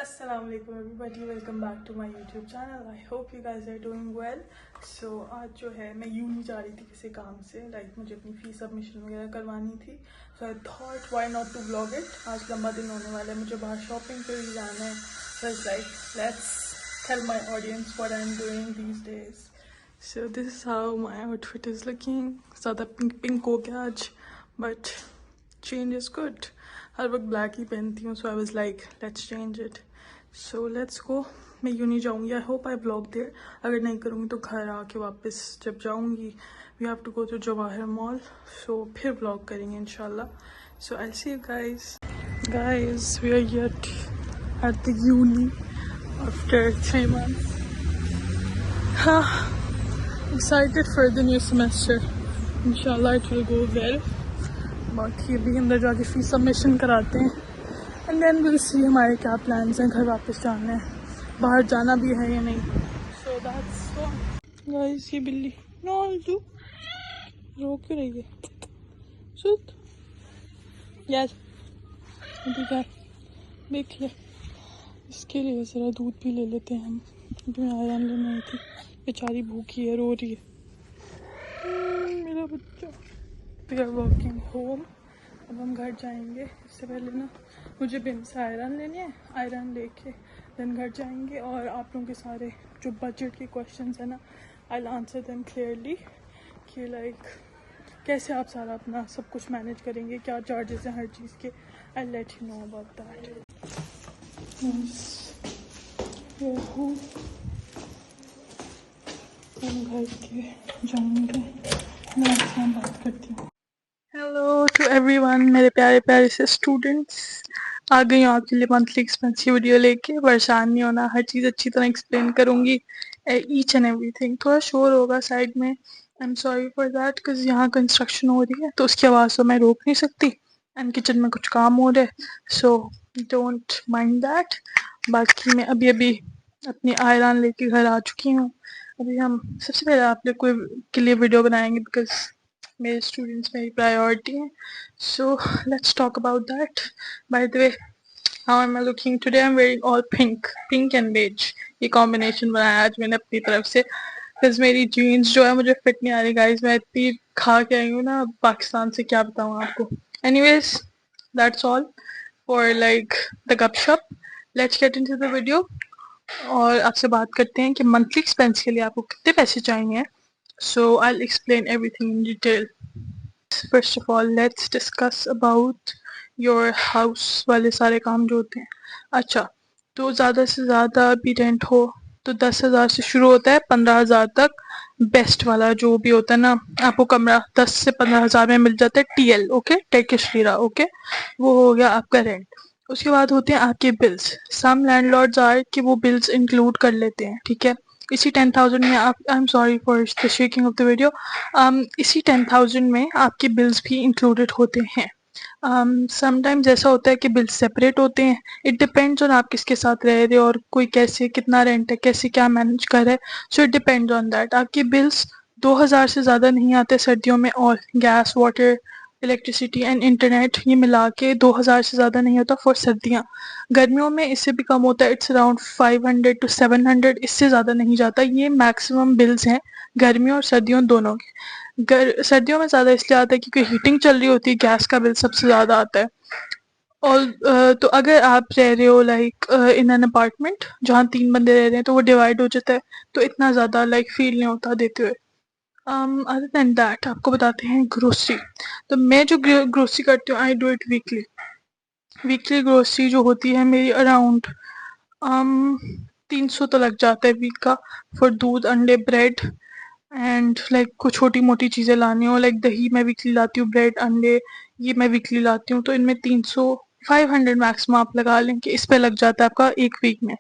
Assalamualaikum everybody, welcome back to my YouTube channel. I hope you guys are doing well. So आज जो है मैं uni जा रही थी किसी काम से, मुझे अपनी फी सबमिशन वगैरह करवानी थी. So I thought why not to vlog it. आज लंबा दिन होने वाला है, मुझे बाहर शॉपिंग पे भी जाना है. So it's like let's tell my audience what I'm doing these days. So this is how my outfit is looking. ज़्यादा पिंक हो गया आज, but change is good. हर वक्त ब्लैक ही पहनती हूँ, so I was like let's change it. So let's go. मैं यूँ नहीं जाऊँगी. I hope I blog there. अगर नहीं करूँगी तो घर आके वापस जब जाऊँगी we have to go to Jawahar mall, so फिर ब्लॉग करेंगे इंशाल्लाह. So I see you guys we are yet at the uni after 3 months. हाँ, excited for the new semester. इंशाल्लाह इट विल गो वेल. बाकी अभी अंदर जाके फी सबमिशन कराते हैं एंड देन विल सी हमारे क्या प्लान्स हैं. घर वापस जाना है, बाहर जाना भी है या नहीं. So that's guys. ये बिल्ली नो जू रो क्यों रही है? सुत यार ठीक है, देख ले. इसके लिए ज़रा दूध भी ले लेते हैं हम. अभी मैं आराम लेने आई थी, बेचारी भूखी है, रो रही है मेरा बच्चा. We are walking home. अब हम घर जाएंगे. इससे पहले ना मुझे बिम से आयरन लेने हैं. आयरन लेके देन घर जाएंगे और आप लोगों के सारे जो बजट के क्वेश्चंस हैं ना, आई आंसर देम क्लियरली कि लाइक कैसे आप सारा अपना सब कुछ मैनेज करेंगे, क्या चार्जेस हैं हर चीज़ के. I let you know about that. हम घर के जाएंगे, मैं आपसे बात करती हूँ. हेलो टू एवरीवन, मेरे प्यारे प्यारे से स्टूडेंट्स. आ गई हूँ आपके लिए मंथली एक्सपेंस की वीडियो लेके. परेशान नहीं होना, हर चीज़ अच्छी तरह एक्सप्लेन करूँगी, ईच एंड एवरीथिंग. थोड़ा शोर होगा साइड में, I am sorry for that, because यहाँ कंस्ट्रक्शन हो रही है तो उसकी आवाज़ तो मैं रोक नहीं सकती एंड किचन में कुछ काम हो रहा है, सो डोंट माइंड दैट. बाकी मैं अभी अभी अपनी आयरन लेके घर आ चुकी हूँ. अभी हम सबसे पहले आप लोग के लिए वीडियो बनाएंगे बिकॉज मेरे स्टूडेंट्स मेरी प्रायोरिटी हैं. So let's talk about that. By the way, how am I looking today? I am wearing all pink and beige. ये कॉम्बिनेशन बनाया आज मैंने अपनी तरफ से बिकॉज मेरी जीन्स जो है मुझे फिट नहीं आ रही गाइज. मैं इतनी खा के आई हूँ ना पाकिस्तान से, क्या बताऊँ आपको. Anyways that's all for like the गपशप. Let's get into the video और आपसे बात करते हैं कि मंथली एक्सपेंस के लिए आपको कितने पैसे चाहिए. So I'll explain everything in detail. First of all, let's discuss about your house वाले सारे काम जो होते हैं. अच्छा, तो ज़्यादा से ज़्यादा भी रेंट हो तो 10,000 से शुरू होता है 15,000 तक. बेस्ट वाला जो भी होता है ना, आपको कमरा 10 से 15,000 में मिल जाता है. TL okay, Turkish lira okay, वो हो गया आपका रेंट. उसके बाद होते हैं आपके बिल्स. सम लैंडलॉर्ड्स आर कि वो बिल्स इंक्लूड कर लेते हैं, ठीक है. इसी 10,000 में आप, I am sorry for the shaking of the video, इसी 10,000 में आपके बिल्स भी इंक्लूडेड होते हैं. समटाइम्स ऐसा होता है कि बिल्स सेपरेट होते हैं. इट डिपेंड्स ऑन आप किसके साथ रह रहे हो और कोई कैसे कितना रेंट है, कैसे क्या मैनेज कर रहा है. So it depends on that. आपके बिल्स 2,000 से ज़्यादा नहीं आते सर्दियों में. और gas, water, electricity and internet ये मिला के 2,000 से ज़्यादा नहीं होता फॉर सर्दियाँ. गर्मियों में इससे भी कम होता है. इट्स अराउंड 500 to 700, इससे ज़्यादा नहीं जाता. ये मैक्सिमम बिल्स हैं गर्मियों और सर्दियों दोनों के. सर्दियों में ज़्यादा इसलिए आता है क्योंकि हीटिंग चल रही होती है, गैस का बिल सबसे ज़्यादा आता है. और तो अगर आप रह रहे हो लाइक इन एन अपार्टमेंट जहाँ 3 बंदे रह रहे हैं तो वो डिवाइड हो जाता है, तो इतना ज़्यादा लाइक फील नहीं होता देते हुए. अदर देन दैट आपको बताते हैं ग्रोसरी. तो मैं जो ग्रोसरी करती हूँ, I do it weekly. Weekly grocery जो होती है मेरी अराउंड 300 तो लग जाता है वीक का, फॉर दूध, अंडे, ब्रेड एंड लाइक कुछ छोटी मोटी चीज़ें लानी हो. लाइक दही मैं वीकली लाती हूँ, ब्रेड, अंडे ये मैं वीकली लाती हूँ. तो इनमें 300 500 मैक्सिमम आप लगा लें कि इस पे लग जाता है आपका एक वीक में.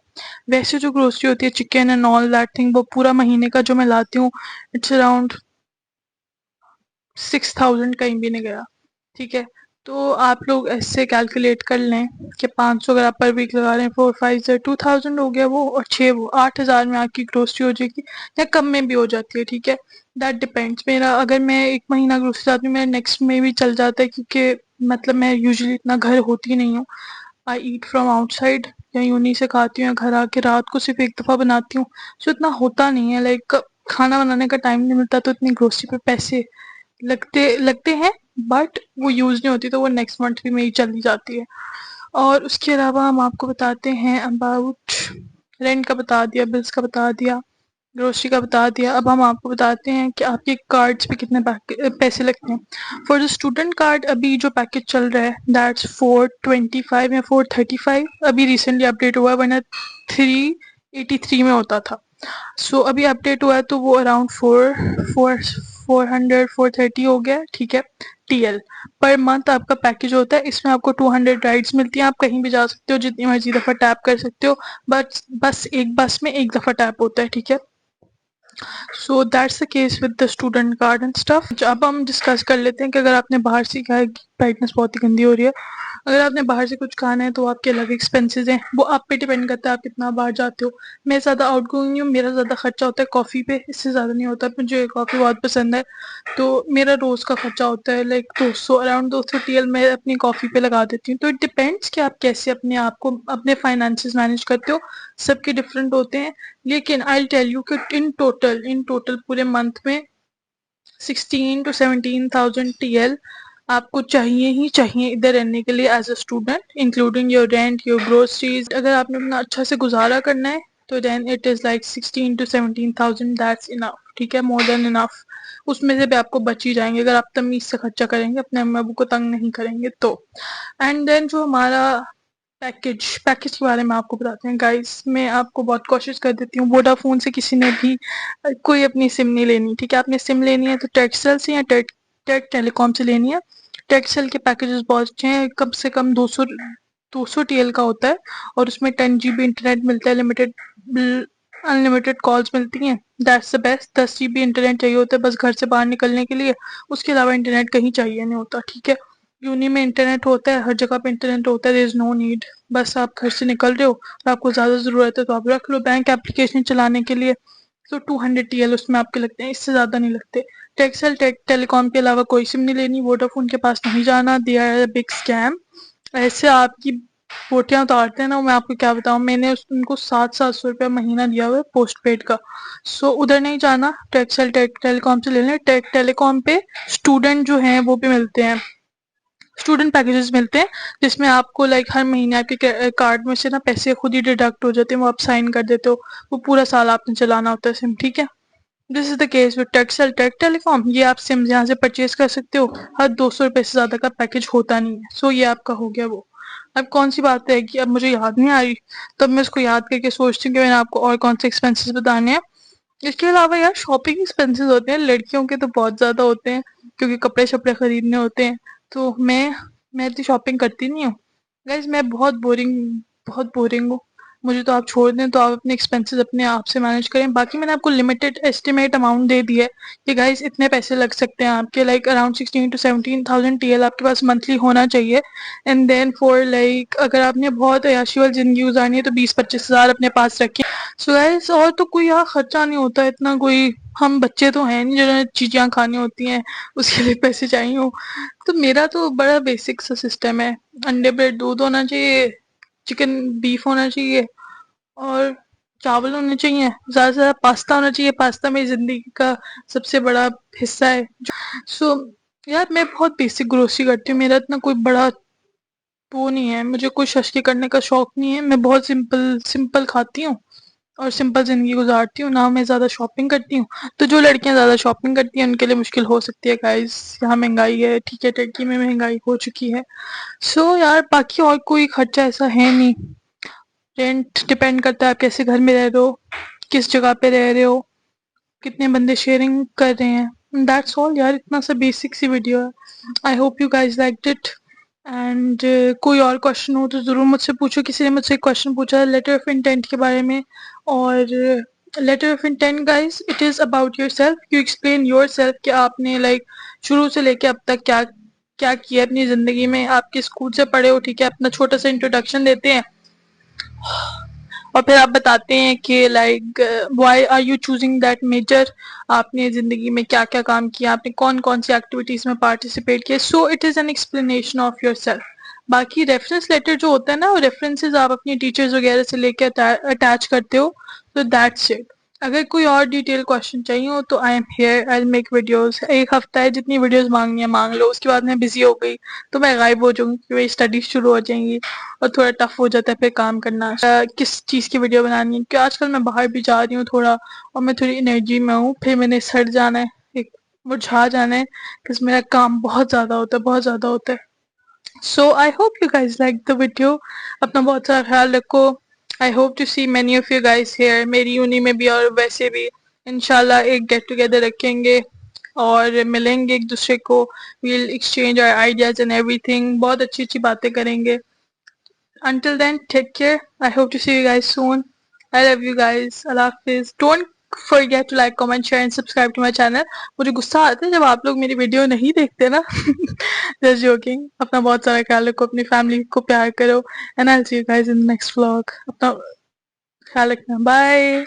वैसे जो ग्रोसरी होती है, chicken and all that thing, वो पूरा महीने का जो मैं लाती हूँ, इट्स अराउंड 6,000 कहीं भी नहीं गया, ठीक है. तो आप लोग ऐसे कैलकुलेट कर लें कि 500 अगर आप पर वीक लगा रहे हैं, 4 5 से 2,000 हो गया वो, और 6 वो 8,000 में आपकी ग्रोसरी हो जाएगी, या कम में भी हो जाती है, ठीक है. That depends. मेरा अगर मैं 1 महीना ग्रोसरी लाती हूँ, मेरा नेक्स्ट में भी चल जाता है क्योंकि मतलब मैं यूजुअली इतना घर होती नहीं हूँ. आई ईट फ्रॉम आउटसाइड, या यूनी से खाती हूँ या घर आके रात को सिर्फ एक दफ़ा बनाती हूँ। सो इतना होता नहीं है, लाइक खाना बनाने का टाइम नहीं मिलता तो इतनी ग्रोसरी पे पैसे लगते लगते हैं, बट वो यूज़ नहीं होती तो वो नेक्स्ट मंथ भी मेरी चली जाती है। और उसके अलावा हम आपको बताते हैं अबाउट रेंट का बता दिया, बिल्स का बता दिया, ग्रोसरी का बता दिया। अब हम आपको बताते हैं कि आपके कार्ड्स पे कितने पैसे लगते हैं। फॉर द स्टूडेंट कार्ड अभी जो पैकेज चल रहा है दैट्स 425 या 435, अभी रिसेंटली अपडेट हुआ है, वरना 383 में होता था। सो अभी अपडेट हुआ है तो वो अराउंड 430 हो गया, ठीक है। टीएल पर मंथ आपका पैकेज होता है, इसमें आपको 200 राइड्स मिलती हैं, आप कहीं भी जा सकते हो, जितनी मर्जी दफ़ा टैप कर सकते हो, बस एक बस में एक दफ़ा टैप होता है, ठीक है। So that's the case with the student card and stuff. अब हम डिस्कस कर लेते हैं कि अगर आपने बाहर से खाया, ब्राइटनेस बहुत ही गंदी हो रही है, अगर आपने बाहर से कुछ खाना है तो आपके अलग एक्सपेंसेस हैं, वो आप पे डिपेंड करता है आप कितना बाहर जाते हो। मैं ज़्यादा आउट गोइंग नहीं हूँ, मेरा ज़्यादा खर्चा होता है कॉफ़ी पे, इससे ज़्यादा नहीं होता। मुझे कॉफ़ी बहुत पसंद है तो मेरा रोज़ का खर्चा होता है लाइक 200, अराउंड 200 टीएल मैं अपनी कॉफ़ी पे लगा देती हूँ। तो इट डिपेंड्स कि आप कैसे अपने आप को अपने फाइनेंसेस मैनेज करते हो, सबके डिफरेंट होते हैं। लेकिन आई टेल यू कि इन टोटल पूरे मंथ में 16 to 17,000 टीएल आपको चाहिए ही चाहिए इधर रहने के लिए as a student, including your rent, your groceries. अगर आपने अपना अच्छा से गुजारा करना है तो then it is like 16 to 17,000, that's enough, ठीक है, मोर देन इनफ। उसमें से भी आपको बच ही जाएंगे अगर आप तमीज से खर्चा करेंगे, अपने अम्मा अबू को तंग नहीं करेंगे तो। एंड देन जो हमारा पैकेज के बारे में आपको बताते हैं गाइस। मैं आपको बहुत कोशिश कर देती हूँ, वोडाफोन से किसी ने भी कोई अपनी सिम नहीं लेनी, ठीक है। आपने सिम लेनी है तो टेक्सटेल से या टेक टेलीकॉम से लेनी है। टेक्सटेल के पैकेजेस बहुत अच्छे हैं, कम से कम 200 टीएल का होता है और उसमें 10 GB इंटरनेट मिलता है, लिमिटेड अनलिमिटेड कॉल्स मिलती हैं, that's the best. 10 GB internet चाहिए होता है बस घर से बाहर निकलने के लिए, उसके अलावा इंटरनेट कहीं चाहिए नहीं होता, ठीक है। यूनी में इंटरनेट होता है, हर जगह पे इंटरनेट होता है, देयर इज नो नीड। बस आप घर से निकल रहे हो और आपको ज़्यादा ज़रूरत है तो आप रख लो बैंक एप्लीकेशन चलाने के लिए, तो 200 टीएल उसमें आपके लगते हैं, इससे ज़्यादा नहीं लगते। टेक्सटेल टेलीकॉम के अलावा कोई सिम नहीं लेनी, वोडाफोन के पास नहीं जाना, they are a big scam. ऐसे आपकी बोटियां उतारते हैं ना, मैं आपको क्या बताऊं, मैंने उनको 700 रुपया महीना दिया हुआ है पोस्ट पेड का। सो उधर नहीं जाना, टेक्सटेल टेलीकॉम से ले लें। टेलीकॉम पे स्टूडेंट जो हैं वो भी मिलते हैं, स्टूडेंट पैकेजेस मिलते हैं, जिसमें आपको लाइक हर महीने आपके कार्ड में से ना पैसे खुद ही डिडक्ट हो जाते हैं, वो आप साइन कर देते हो, वो पूरा साल आपने चलाना होता है सिम, ठीक है। This is the case with textile telecom, ये आप सिम यहाँ से परचेज कर सकते हो, हर 200 रुपये से ज़्यादा का पैकेज होता नहीं है। सो ये आपका हो गया वो। अब कौन सी बात है कि अब मुझे याद नहीं आ रही, तब मैं उसको याद करके सोचती हूँ कि मैंने आपको और कौन से एक्सपेंसेस बताने हैं। इसके अलावा यार शॉपिंग एक्सपेंसेस होते हैं लड़कियों के तो बहुत ज़्यादा होते हैं, क्योंकि कपड़े शपड़े खरीदने होते हैं। तो मैं इतनी शॉपिंग करती नहीं हूँ गाइज, मैं बहुत बोरिंग हूँ। मुझे तो आप छोड़ दें तो आप अपने एक्सपेंसेस अपने आप से मैनेज करें। बाकी मैंने आपको लिमिटेड एस्टिमेट अमाउंट दे दी है कि गाइज इतने पैसे लग सकते हैं आपके, लाइक अराउंड 16 to 17,000 टीएल आपके पास मंथली होना चाहिए। एंड देन फॉर लाइक अगर आपने बहुत अयाशी वाली जिंदगी गुजारनी है तो 20-25 हज़ार अपने पास रखें। सो गाइस और तो कोई यहाँ खर्चा नहीं होता इतना, कोई हम बच्चे तो हैं नहीं जिन्हें चीज़ें खानी होती हैं उसके लिए पैसे चाहिए हो। तो मेरा तो बड़ा बेसिक सा सिस्टम है, अंडे ब्रेड दूध होना चाहिए, चिकन बीफ होना चाहिए और चावल होने चाहिए, ज़्यादा से ज़्यादा पास्ता होना चाहिए, पास्ता मेरी ज़िंदगी का सबसे बड़ा हिस्सा है। सो यार मैं बहुत बेसिक ग्रोसरी करती हूँ, मेरा इतना कोई बड़ा वो नहीं है, मुझे कोई शशकी करने का शौक नहीं है, मैं बहुत सिंपल सिंपल खाती हूँ और सिंपल ज़िंदगी गुजारती हूँ ना, मैं ज़्यादा शॉपिंग करती हूँ। तो जो लड़कियाँ ज़्यादा शॉपिंग करती हैं उनके लिए मुश्किल हो सकती है गाइस, यहाँ महंगाई है, ठीक है, टर्की में महंगाई हो चुकी है। सो यार बाकी और कोई खर्चा ऐसा है नहीं। रेंट डिपेंड करता है आप कैसे घर में रह रहे हो, किस जगह पे रह रहे हो, कितने बंदे शेयरिंग कर रहे हैं, दैट्स ऑल यार, इतना सा बेसिक सी वीडियो है। I hope you guys liked it. And कोई और क्वेश्चन हो तो ज़रूर मुझसे पूछो। किसी ने मुझसे एक क्वेश्चन पूछा लेटर ऑफ इंटेंट के बारे में, और letter of intent guys it is about yourself, you explain yourself कि आपने लाइक शुरू से लेके अब तक क्या क्या किया अपनी ज़िंदगी में, आप किस स्कूल से पढ़े हो, ठीक है, अपना छोटा सा इंट्रोडक्शन देते हैं और फिर आप बताते हैं कि like why are you choosing that major, आपने ज़िंदगी में क्या क्या काम किया, आपने कौन कौन सी एक्टिविटीज़ में पार्टिसिपेट किया। So it is an explanation of your self. बाकी रेफरेंस लेटर जो होता है ना, वो रेफरेंसेस आप अपनी टीचर्स वगैरह से लेके अटैच करते हो, तो दैट्स इट। अगर कोई और डिटेल क्वेश्चन चाहिए हो तो I am here, I will make videos. एक हफ्ता है, जितनी वीडियोस मांगनी है मांग लो, उसके बाद मैं बिजी हो गई तो मैं गायब हो जाऊंगी, मेरी स्टडीज शुरू हो जाएंगी और थोड़ा टफ हो जाता है फिर काम करना। किस चीज़ की वीडियो बनानी है, क्योंकि आजकल मैं बाहर भी जा रही हूँ थोड़ा, और मैं थोड़ी एनर्जी में हूँ, फिर मैंने सड़ जाना है, एक मुरझा जाना है, क्योंकि मेरा काम बहुत ज़्यादा होता है, बहुत ज़्यादा होता है। So I hope you guys liked the video. अपना बहुत सारा ख्याल रखो। I hope to see many of you guys here. मेरी यूनी में भी और वैसे भी इंशाल्लाह एक गेट टुगेदर रखेंगे और मिलेंगे एक दूसरे को। We'll exchange our ideas and everything. बहुत अच्छी अच्छी बातें करेंगे। Until then, take care. I hope to see you guys soon. I love you guys. Allah Hafiz. Don't forget to like, comment, share and subscribe to my channel. मुझे गुस्सा आता है जब आप लोग मेरी वीडियो नहीं देखते ना। Just joking. अपना बहुत सारा ख्याल रखो, अपनी फैमिली को प्यार करो, and I'll see you guys in the next vlog. अपना ख्याल रखना. Bye.